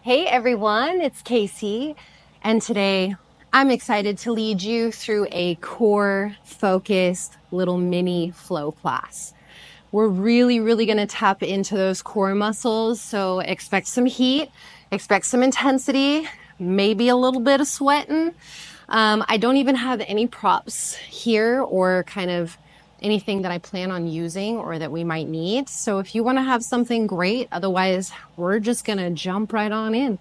Hey everyone, it's Casey, and today I'm excited to lead you through a core focused little mini flow class. We're really going to tap into those core muscles, so expect some heat, expect some intensity, maybe a little bit of sweating. I don't even have any props here or kind of anything that I plan on using or that we might need. So if you want to have something great, otherwise we're just going to jump right on in.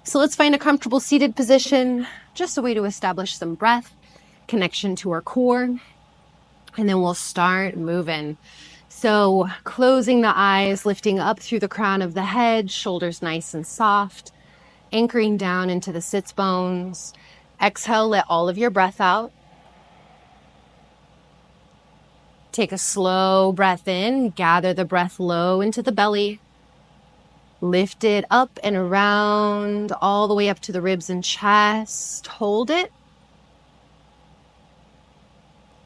So let's find a comfortable seated position, just a way to establish some breath, connection to our core, and then we'll start moving. So closing the eyes, lifting up through the crown of the head, shoulders nice and soft, anchoring down into the sits bones. Exhale, let all of your breath out. Take a slow breath in, gather the breath low into the belly. Lift it up and around, all the way up to the ribs and chest. Hold it.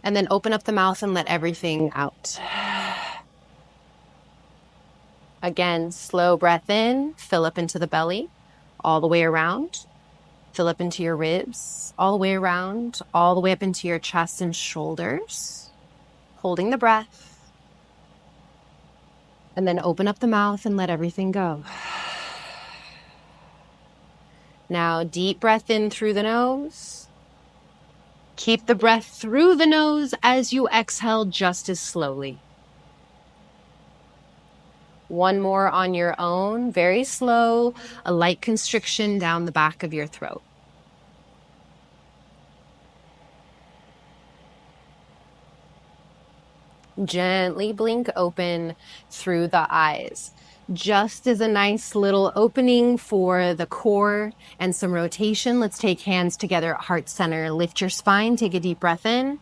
And then open up the mouth and let everything out. Again, slow breath in, fill up into the belly, all the way around. Fill up into your ribs, all the way around, all the way up into your chest and shoulders. Holding the breath. And then open up the mouth and let everything go. Now, deep breath in through the nose. Keep the breath through the nose as you exhale just as slowly. One more on your own, very slow, a light constriction down the back of your throat. Gently blink open through the eyes. Just as a nice little opening for the core and some rotation, let's take hands together at heart center. Lift your spine, take a deep breath in,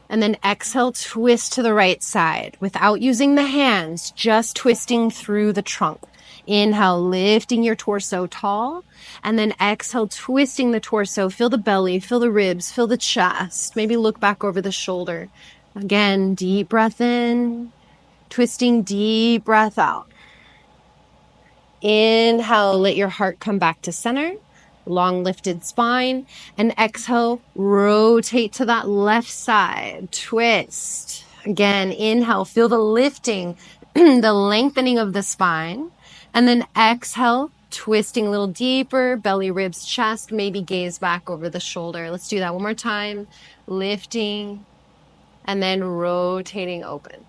and then exhale, twist to the right side without using the hands, just twisting through the trunk. Inhale, lifting your torso tall, and then exhale, twisting the torso. Feel the belly, feel the ribs, feel the chest. Maybe look back over the shoulder. Again, deep breath in, twisting, deep breath out. Inhale, let your heart come back to center, long lifted spine, and exhale, rotate to that left side, twist. Again, inhale, feel the lifting, the lengthening of the spine, and then exhale, twisting a little deeper, belly, ribs, chest, maybe gaze back over the shoulder. Let's do that one more time, lifting, and then rotating open.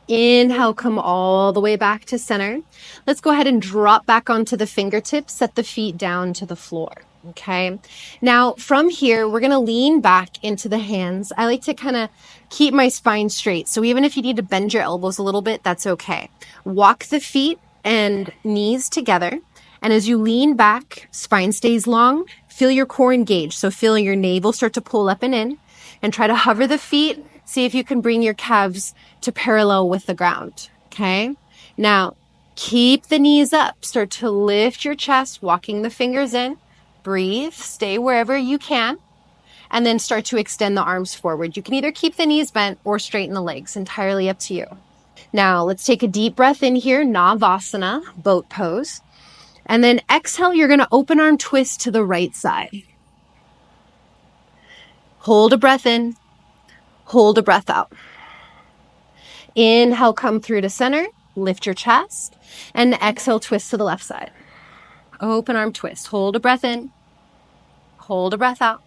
Inhale, come all the way back to center. Let's go ahead and drop back onto the fingertips, set the feet down to the floor. Okay. Now from here, we're going to lean back into the hands. I like to kind of keep my spine straight. So even if you need to bend your elbows a little bit, that's okay. Walk the feet and knees together. And as you lean back, spine stays long, feel your core engage. So feel your navel start to pull up and in, and try to hover the feet. See if you can bring your calves to parallel with the ground. Okay. Now keep the knees up. Start to lift your chest, walking the fingers in. Breathe, stay wherever you can, and then start to extend the arms forward. You can either keep the knees bent or straighten the legs, entirely up to you. Now let's take a deep breath in here, Navasana, boat pose. And then exhale, you're going to open arm twist to the right side. Hold a breath in, hold a breath out. Inhale, come through to center, lift your chest, and exhale, twist to the left side. Open arm twist, hold a breath in, hold a breath out.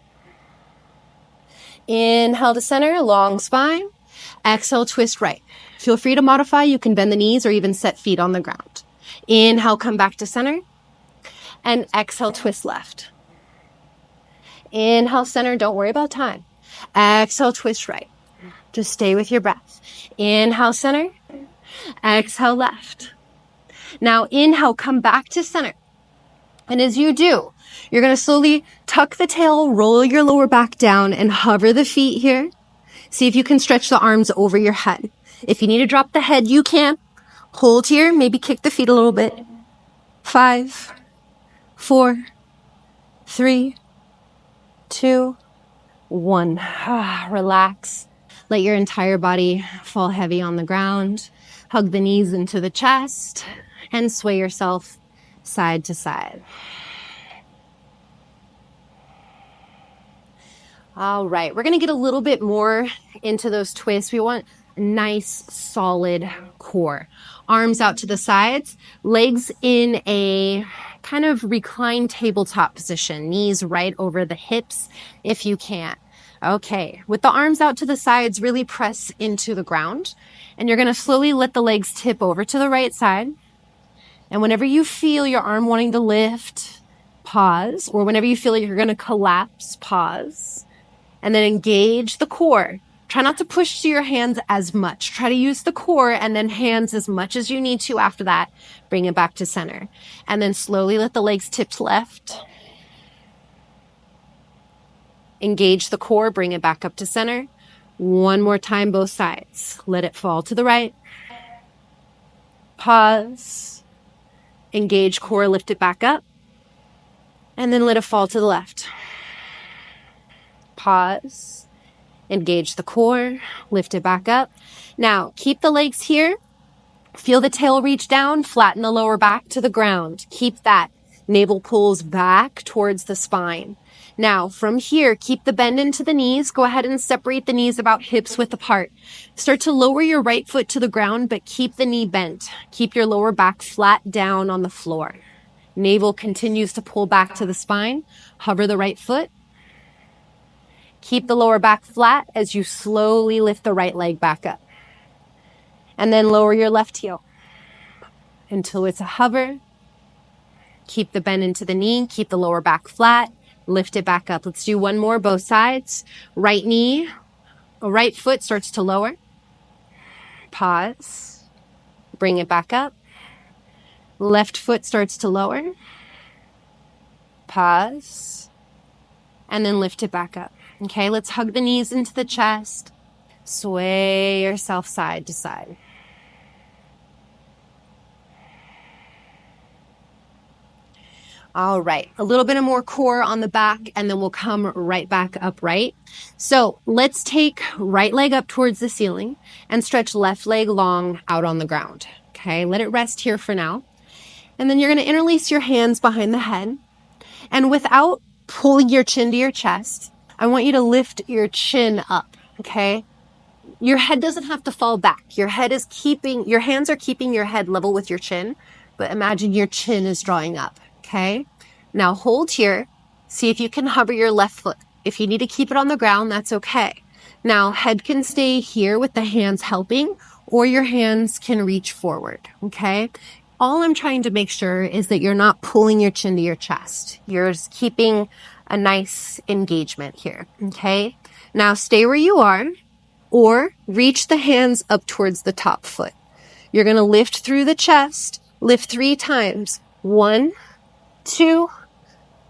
Inhale to center, long spine. Exhale, twist right. Feel free to modify. You can bend the knees or even set feet on the ground. Inhale, come back to center. And exhale, twist left. Inhale, center. Don't worry about time. Exhale, twist right. Just stay with your breath. Inhale, center. Exhale, left. Now inhale, come back to center. And as you do, you're going to slowly tuck the tail, roll your lower back down, and hover the feet here. See if you can stretch the arms over your head. If you need to drop the head, you can. Hold here, maybe kick the feet a little bit. 5, 4, 3, 2, 1. Relax. Let your entire body fall heavy on the ground. Hug the knees into the chest. and sway yourself side to side. All right, we're gonna get a little bit more into those twists. We want a nice, solid core. Arms out to the sides, legs in a kind of reclined tabletop position, knees right over the hips if you can. Okay, with the arms out to the sides, really press into the ground, and you're gonna slowly let the legs tip over to the right side. And whenever you feel your arm wanting to lift, pause, or whenever you feel like you're gonna collapse, pause. And then engage the core. Try not to push to your hands as much. Try to use the core and then hands as much as you need to after that. Bring it back to center. And then slowly let the legs tip left. Engage the core, bring it back up to center. One more time, both sides. Let it fall to the right. Pause. Engage core, lift it back up. And then let it fall to the left. Pause, engage the core, lift it back up. Now, keep the legs here. Feel the tail reach down, flatten the lower back to the ground. Keep that. Navel pulls back towards the spine. Now, from here, keep the bend into the knees. Go ahead and separate the knees about hips width apart. Start to lower your right foot to the ground, but keep the knee bent. Keep your lower back flat down on the floor. Navel continues to pull back to the spine. Hover the right foot. Keep the lower back flat as you slowly lift the right leg back up. And then lower your left heel until it's a hover. Keep the bend into the knee. Keep the lower back flat. Lift it back up. Let's do one more, both sides. Right knee, right foot starts to lower. Pause. Bring it back up. Left foot starts to lower. Pause. And then lift it back up. Okay, let's hug the knees into the chest. Sway yourself side to side. All right, a little bit of more core on the back, and then we'll come right back upright. So let's take right leg up towards the ceiling and stretch left leg long out on the ground. Okay, let it rest here for now. And then you're gonna interlace your hands behind the head. And without pulling your chin to your chest, I want you to lift your chin up, okay? Your head doesn't have to fall back. Your hands are keeping your head level with your chin, but imagine your chin is drawing up, okay? Now hold here. See if you can hover your left foot. If you need to keep it on the ground, that's okay. Now head can stay here with the hands helping, or your hands can reach forward, okay? All I'm trying to make sure is that you're not pulling your chin to your chest. You're just keeping a nice engagement here, okay? Now stay where you are, or reach the hands up towards the top foot. You're gonna lift through the chest, lift 3 times. 1, 2,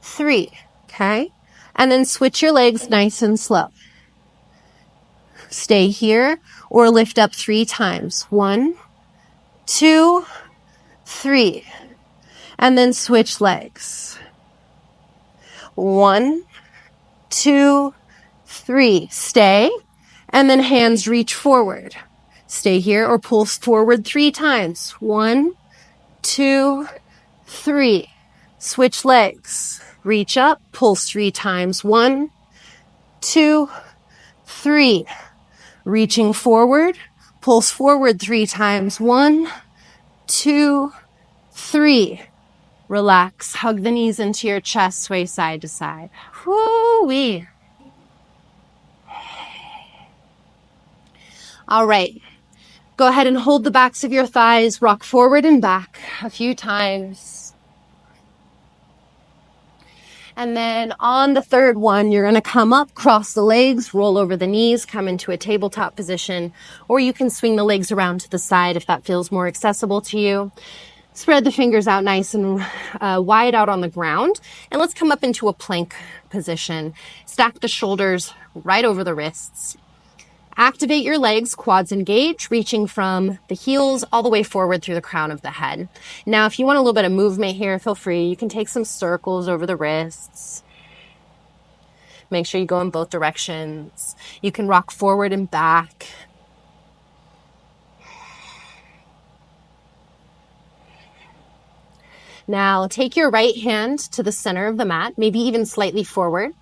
3, okay? And then switch your legs nice and slow. Stay here, or lift up 3 times. 1, 2, 3. And then switch legs. 1, 2, 3. Stay. And then hands reach forward. Stay here or pull forward 3 times. 1, 2, 3. Switch legs. Reach up, pulse 3 times. 1, 2, 3. Reaching forward, pulse forward 3 times. 1, 2, 3. Relax. Hug the knees into your chest, sway side to side. Whoo-wee. All right. Go ahead and hold the backs of your thighs, rock forward and back a few times. And then on the third one, you're going to come up, cross the legs, roll over the knees, come into a tabletop position, or you can swing the legs around to the side if that feels more accessible to you. Spread the fingers out nice and wide out on the ground. And let's come up into a plank position. Stack the shoulders right over the wrists. Activate your legs, quads engage, reaching from the heels all the way forward through the crown of the head. Now, if you want a little bit of movement here, feel free. You can take some circles over the wrists. Make sure you go in both directions. You can rock forward and back. Now take your right hand to the center of the mat, maybe even slightly forward.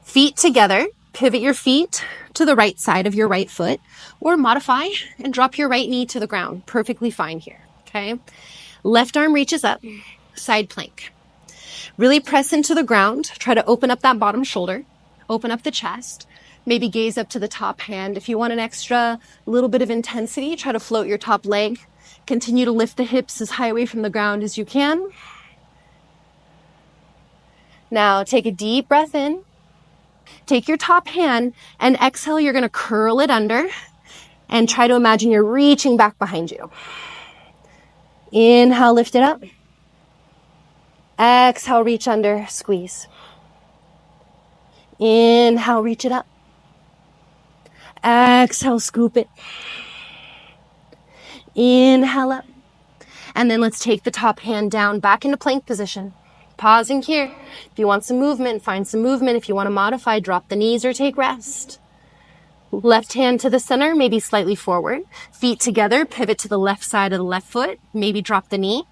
Feet together, pivot your feet to the right side of your right foot, or modify and drop your right knee to the ground. Perfectly fine here, okay? Left arm reaches up, side plank. Really press into the ground. Try to open up that bottom shoulder, open up the chest, maybe gaze up to the top hand. If you want an extra little bit of intensity, try to float your top leg. Continue to lift the hips as high away from the ground as you can. Now take a deep breath in. Take your top hand and exhale, you're going to curl it under and try to imagine you're reaching back behind you. Inhale, lift it up. Exhale, reach under, squeeze. Inhale, reach it up. Exhale, scoop it. Inhale up. And then let's take the top hand down back into plank position. Pausing here. If you want some movement, find some movement. If you want to modify, drop the knees or take rest. Left hand to the center, maybe slightly forward. Feet together, pivot to the left side of the left foot. Maybe drop the knee.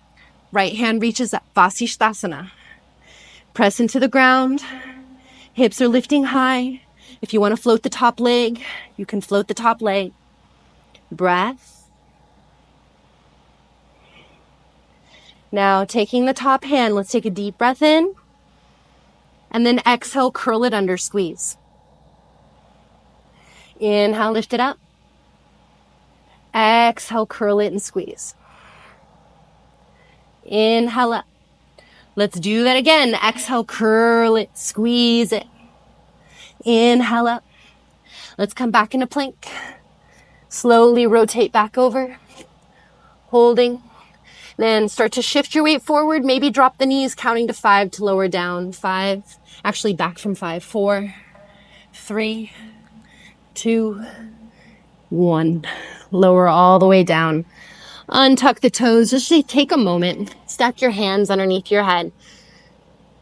Right hand reaches up, vasisthasana. Press into the ground. Hips are lifting high. If you want to float the top leg, you can float the top leg. Breath. Now taking the top hand, let's take a deep breath in. And then exhale, curl it under, squeeze. Inhale, lift it up. Exhale, curl it and squeeze. Inhale up. Let's do that again. Exhale, curl it, squeeze it. Inhale up. Let's come back into plank. Slowly rotate back over. Holding. Then start to shift your weight forward. Maybe drop the knees, counting to 5 to lower down. 5. Actually, back from 5. 4, 3, 2, 1. Lower all the way down. Untuck the toes. Just take a moment. Stack your hands underneath your head.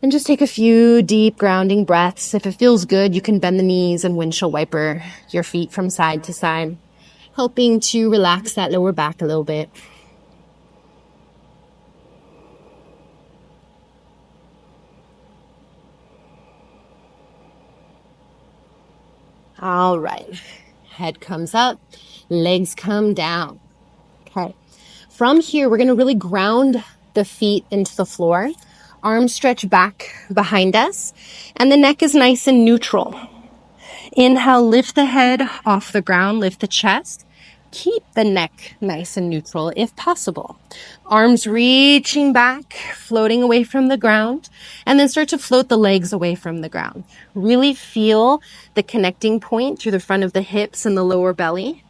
And just take a few deep grounding breaths. If it feels good, you can bend the knees and windshield wiper your feet from side to side, helping to relax that lower back a little bit. All right. Head comes up, legs come down. Okay. From here, we're going to really ground the feet into the floor. Arms stretch back behind us, and the neck is nice and neutral. Inhale, lift the head off the ground, lift the chest. Keep the neck nice and neutral if possible. Arms reaching back, floating away from the ground, and then start to float the legs away from the ground. Really feel the connecting point through the front of the hips and the lower belly.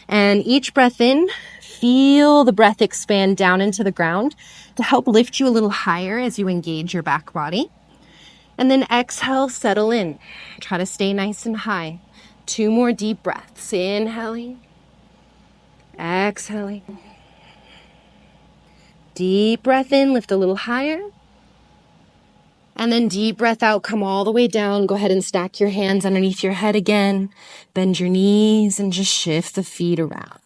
And each breath in, feel the breath expand down into the ground to help lift you a little higher as you engage your back body. And then exhale, settle in. Try to stay nice and high. 2 more deep breaths. Inhaling. Exhaling. Deep breath in, lift a little higher. And then deep breath out, come all the way down. Go ahead and stack your hands underneath your head again. Bend your knees and just shift the feet around.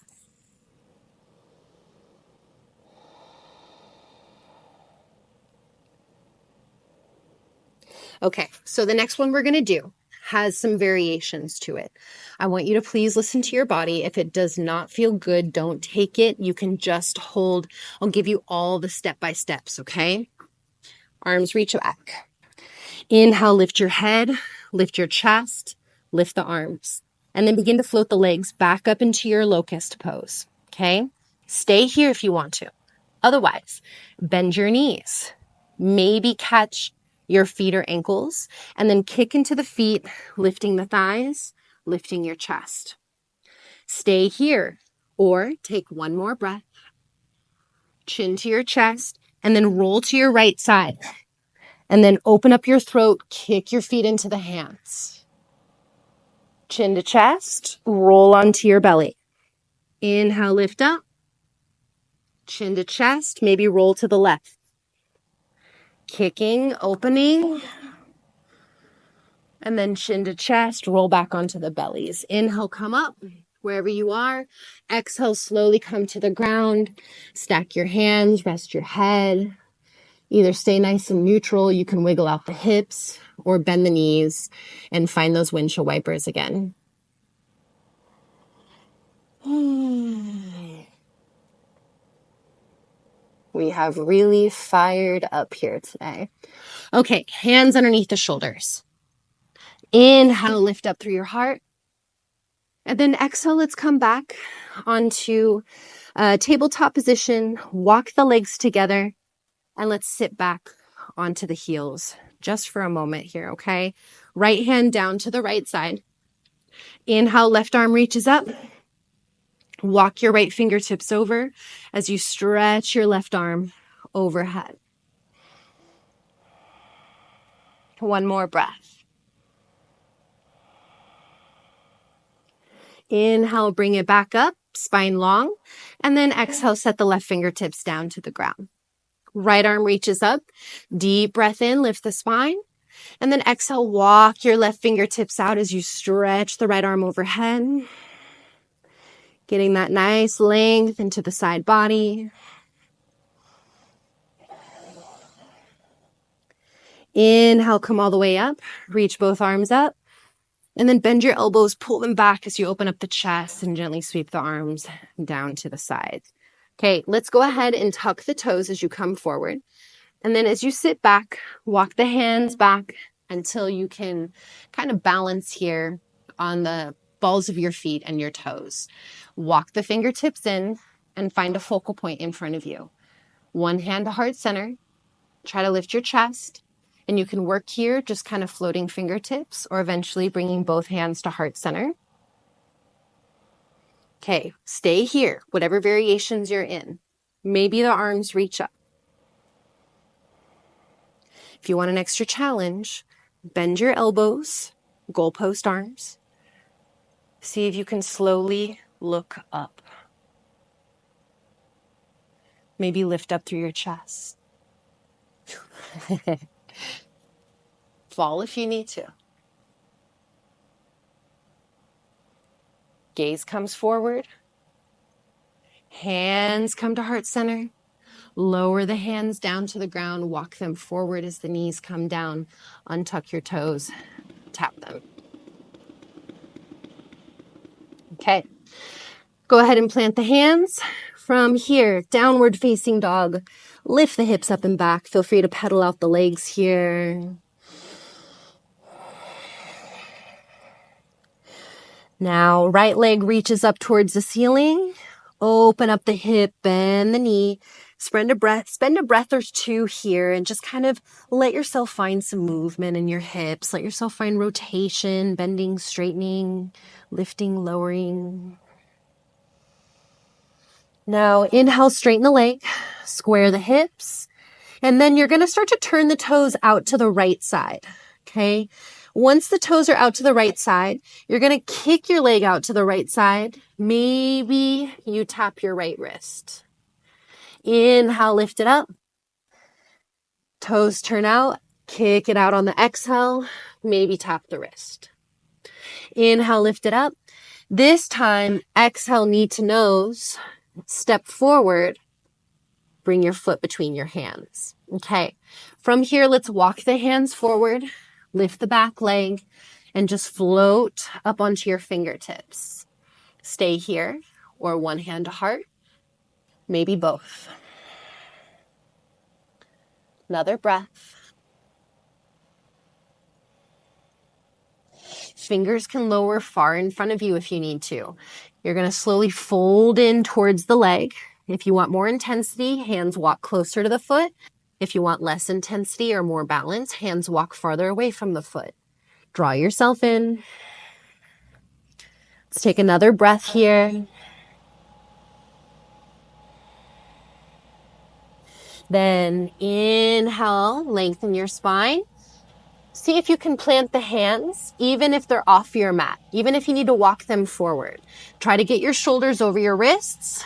Okay, so the next one we're going to do has some variations to it. I want you to please listen to your body. If it does not feel good, don't take it. You can just hold. I'll give you all the step-by-steps, okay? Arms reach back. Inhale, lift your head, lift your chest, lift the arms, and then begin to float the legs back up into your locust pose, okay? Stay here if you want to. Otherwise, bend your knees. Maybe catch your feet or ankles, and then kick into the feet, lifting the thighs, lifting your chest. Stay here, or take one more breath, chin to your chest, and then roll to your right side. And then open up your throat, kick your feet into the hands. Chin to chest, roll onto your belly. Inhale, lift up. Chin to chest, maybe roll to the left. Kicking, opening, and then chin to chest, roll back onto the bellies. Inhale, come up wherever you are. Exhale, slowly come to the ground. Stack your hands, rest your head. Either stay nice and neutral, you can wiggle out the hips, or bend the knees and find those windshield wipers again. We have really fired up here today. Okay, hands underneath the shoulders. Inhale, lift up through your heart. And then exhale, let's come back onto tabletop position, walk the legs together, and let's sit back onto the heels just for a moment here, okay? Right hand down to the right side. Inhale, left arm reaches up. Walk your right fingertips over as you stretch your left arm overhead. One more breath. Inhale, bring it back up, spine long, and then exhale, set the left fingertips down to the ground. Right arm reaches up, deep breath in, lift the spine, and then exhale, walk your left fingertips out as you stretch the right arm overhead, getting that nice length into the side body. Inhale, come all the way up, reach both arms up, and then bend your elbows, pull them back as you open up the chest and gently sweep the arms down to the sides. Okay, let's go ahead and tuck the toes as you come forward. And then as you sit back, walk the hands back until you can kind of balance here on the balls of your feet and your toes. Walk the fingertips in and find a focal point in front of you. One hand to heart center. Try to lift your chest. And you can work here just kind of floating fingertips or eventually bringing both hands to heart center. Okay, stay here, whatever variations you're in. Maybe the arms reach up. If you want an extra challenge, bend your elbows, goalpost arms. See if you can slowly look up. Maybe lift up through your chest. Fall if you need to. Gaze comes forward. Hands come to heart center. Lower the hands down to the ground. Walk them forward as the knees come down. Untuck your toes. Tap them. Okay. Go ahead and plant the hands. From here, downward facing dog. Lift the hips up and back. Feel free to pedal out the legs here. Now, right leg reaches up towards the ceiling. Open up the hip, bend the knee. Spend a breath or two here and just kind of let yourself find some movement in your hips. Let yourself find rotation, bending, straightening, lifting, lowering. Now, inhale, straighten the leg, square the hips, and then you're going to start to turn the toes out to the right side, okay? Once the toes are out to the right side, you're going to kick your leg out to the right side. Maybe you tap your right wrist. Inhale, lift it up. Toes turn out, kick it out on the exhale. Maybe tap the wrist. Inhale, lift it up. This time, exhale, knee to nose. Step forward. Bring your foot between your hands. Okay. From here, let's walk the hands forward. Lift the back leg and just float up onto your fingertips. Stay here or one hand to heart, maybe both. Another breath. Fingers can lower far in front of you if you need to. You're going to slowly fold in towards the leg. If you want more intensity, hands walk closer to the foot. If you want less intensity or more balance, hands walk farther away from the foot. Draw yourself in. Let's take another breath here. Then inhale, lengthen your spine. See if you can plant the hands, even if they're off your mat, even if you need to walk them forward. Try to get your shoulders over your wrists.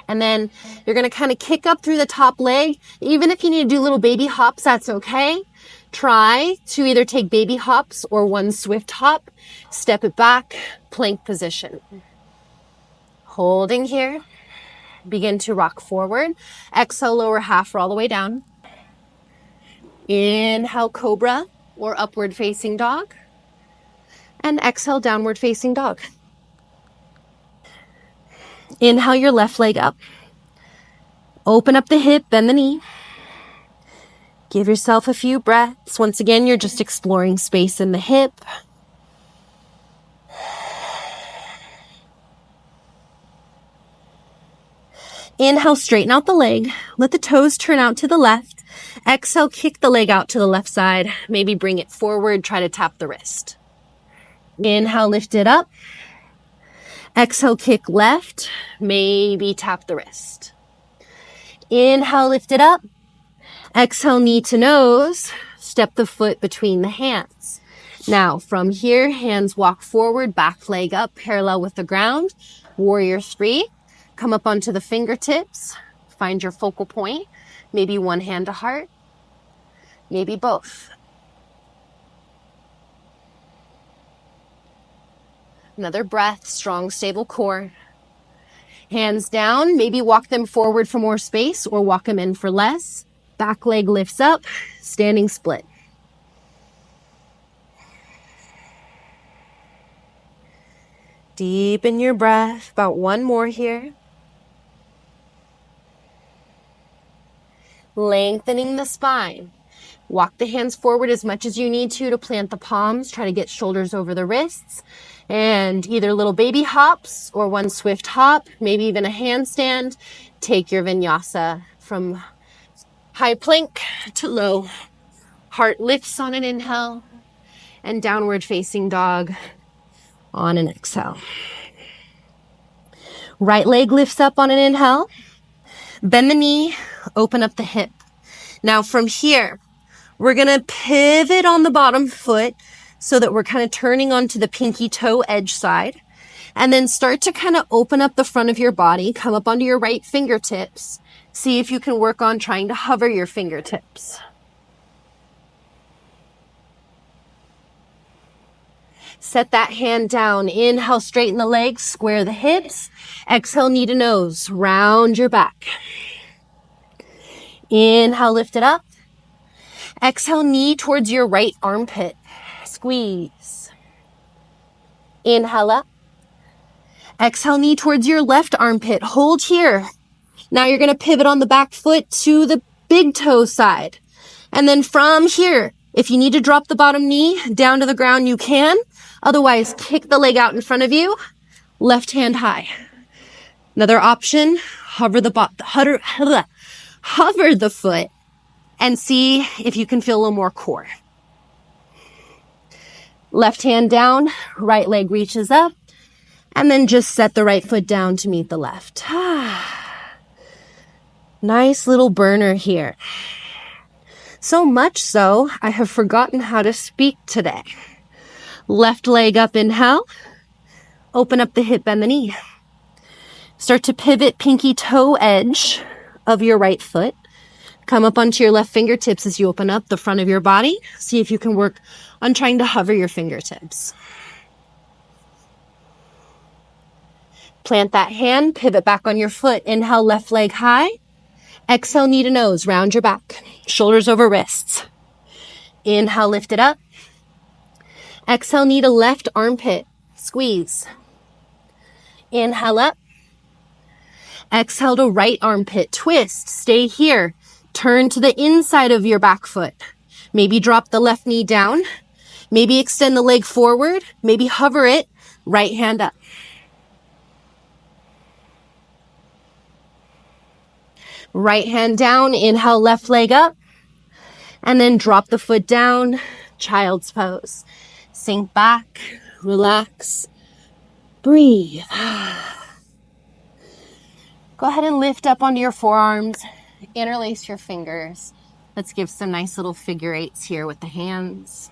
And then you're going to kind of kick up through the top leg. Even if you need to do little baby hops, that's okay. Try to either take baby hops or one swift hop. Step it back, plank position. Holding here. Begin to rock forward. Exhale, lower half, roll all the way down. Inhale, cobra or upward facing dog. And exhale, downward facing dog. Inhale your left leg up. Open up the hip, bend the knee. Give yourself a few breaths. Once again, you're just exploring space in the hip. Inhale, straighten out the leg. Let the toes turn out to the left. Exhale, kick the leg out to the left side. Maybe bring it forward. Try to tap the wrist. Inhale, lift it up. Exhale, kick left. Maybe tap the wrist. Inhale, lift it up. Exhale, knee to nose. Step the foot between the hands. Now, from here, hands walk forward, back leg up, parallel with the ground. Warrior 3. Come up onto the fingertips. Find your focal point. Maybe one hand to heart. Maybe both. Another breath, strong, stable core. Hands down, maybe walk them forward for more space or walk them in for less. Back leg lifts up, standing split. Deepen your breath, about one more here. Lengthening the spine. Walk the hands forward as much as you need to plant the palms. Try to get shoulders over the wrists. And either little baby hops or one swift hop, maybe even a handstand. Take your vinyasa from high plank to low. Heart lifts on an inhale and downward facing dog on an exhale. Right leg lifts up on an inhale. Bend the knee, open up the hip. Now from here, we're going to pivot on the bottom foot so that we're kind of turning onto the pinky toe edge side. And then start to kind of open up the front of your body, come up onto your right fingertips. See if you can work on trying to hover your fingertips. Set that hand down. Inhale, straighten the legs, square the hips. Exhale, knee to nose, round your back. Inhale, lift it up. Exhale, knee towards your right armpit. Squeeze. Inhale up. Exhale, knee towards your left armpit. Hold here. Now you're going to pivot on the back foot to the big toe side. And then from here, if you need to drop the bottom knee down to the ground, you can. Otherwise, kick the leg out in front of you. Left hand high. Another option, hover the foot and see if you can feel a little more core. Left hand down, right leg reaches up, and then just set the right foot down to meet the left. Nice little burner here. So much so, I have forgotten how to speak today. Left leg up, inhale. Open up the hip, bend the knee. Start to pivot pinky toe edge of your right foot. Come up onto your left fingertips as you open up the front of your body. See if you can work on trying to hover your fingertips. Plant that hand, pivot back on your foot. Inhale, left leg high. Exhale, knee to nose, round your back. Shoulders over wrists. Inhale, lift it up. Exhale, knee to left armpit. Squeeze. Inhale up. Exhale to right armpit. Twist. Stay here. Turn to the inside of your back foot. Maybe drop the left knee down. Maybe extend the leg forward. Maybe hover it. Right hand up. Right hand down. Inhale, left leg up. And then drop the foot down. Child's pose. Sink back. Relax. Breathe. Go ahead and lift up onto your forearms. Interlace your fingers. Let's give some nice little figure eights here with the hands.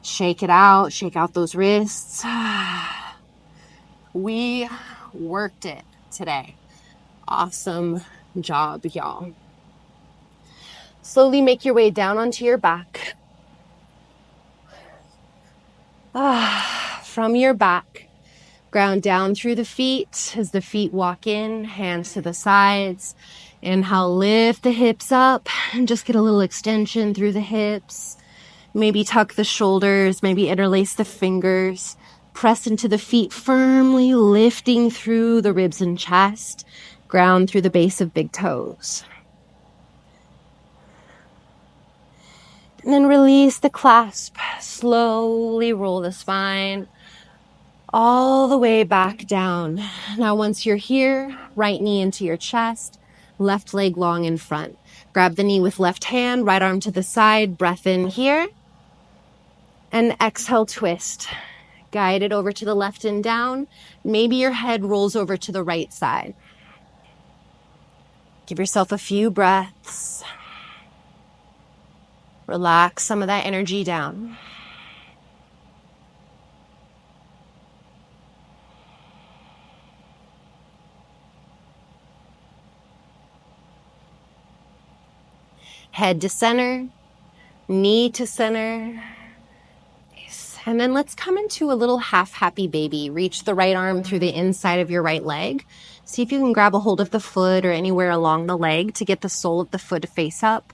Shake it out. Shake out those wrists. We worked it today. Awesome job, y'all. Slowly make your way down onto your back. From your back, ground down through the feet as the feet walk in, hands to the sides. Inhale, lift the hips up and just get a little extension through the hips. Maybe tuck the shoulders, maybe interlace the fingers. Press into the feet firmly, lifting through the ribs and chest. Ground through the base of big toes. And then release the clasp. Slowly roll the spine all the way back down. Now, once you're here, right knee into your chest, left leg long in front. Grab the knee with left hand, right arm to the side, breath in here. And exhale, twist. Guide it over to the left and down. Maybe your head rolls over to the right side. Give yourself a few breaths. Relax some of that energy down. Head to center, knee to center. And then let's come into a little half happy baby. Reach the right arm through the inside of your right leg. See if you can grab a hold of the foot or anywhere along the leg to get the sole of the foot to face up.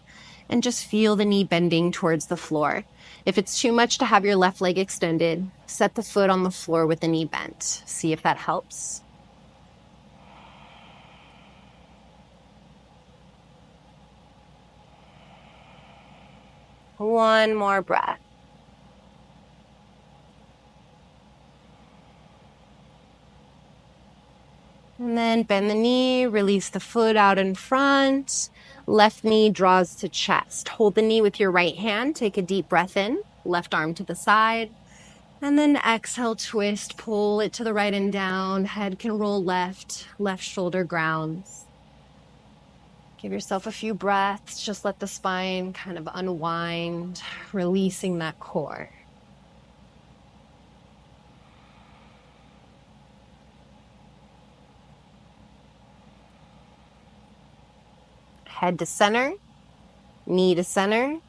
And just feel the knee bending towards the floor. If it's too much to have your left leg extended, set the foot on the floor with the knee bent. See if that helps. One more breath. And then bend the knee, release the foot out in front. Left knee draws to chest. Hold the knee with your right hand. Take a deep breath in. Left arm to the side. And then exhale, twist, pull it to the right and down. Head can roll left. Left shoulder grounds. Give yourself a few breaths. Just let the spine kind of unwind, releasing that core. Head to center, knee to center,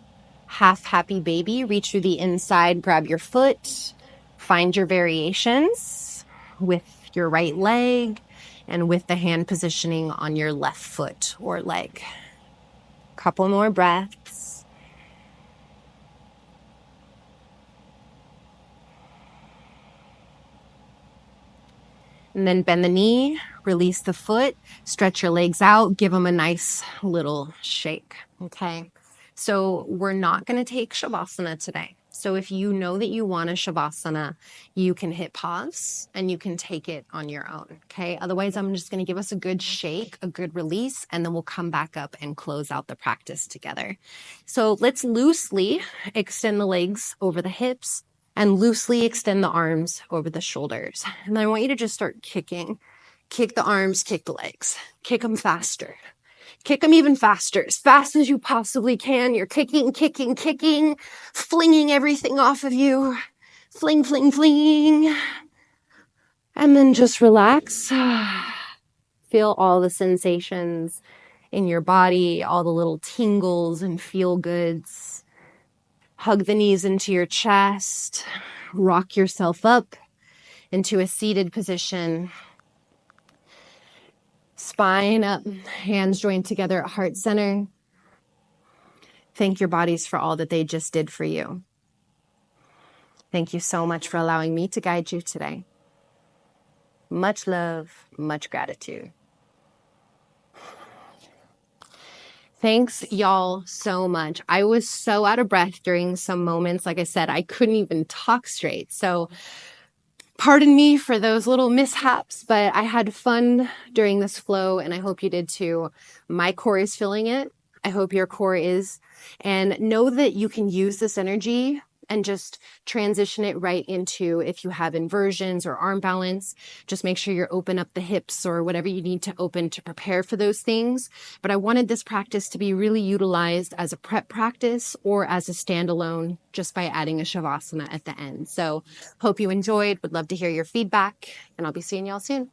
half happy baby. Reach through the inside, grab your foot, find your variations with your right leg and with the hand positioning on your left foot or leg. Couple more breaths. And then bend the knee, release the foot, stretch your legs out, give them a nice little shake, okay? So we're not going to take Shavasana today. So if you know that you want a Shavasana, you can hit pause and you can take it on your own, okay? Otherwise, I'm just going to give us a good shake, a good release, and then we'll come back up and close out the practice together. So let's loosely extend the legs over the hips, and loosely extend the arms over the shoulders. And I want you to just start kicking. Kick the arms, kick the legs. Kick them faster. Kick them even faster, as fast as you possibly can. You're kicking, kicking, kicking, flinging everything off of you. Fling, fling, fling. And then just relax. Feel all the sensations in your body, all the little tingles and feel goods. Hug the knees into your chest. Rock yourself up into a seated position. Spine up, hands joined together at heart center. Thank your bodies for all that they just did for you. Thank you so much for allowing me to guide you today. Much love, much gratitude. Thanks, y'all, so much. I was so out of breath during some moments. Like I said, I couldn't even talk straight. So pardon me for those little mishaps, but I had fun during this flow, and I hope you did too. My core is feeling it. I hope your core is. And know that you can use this energy and just transition it right into, if you have inversions or arm balance, just make sure you're open up the hips or whatever you need to open to prepare for those things. But I wanted this practice to be really utilized as a prep practice or as a standalone, just by adding a Shavasana at the end. So hope you enjoyed, would love to hear your feedback, and I'll be seeing y'all soon.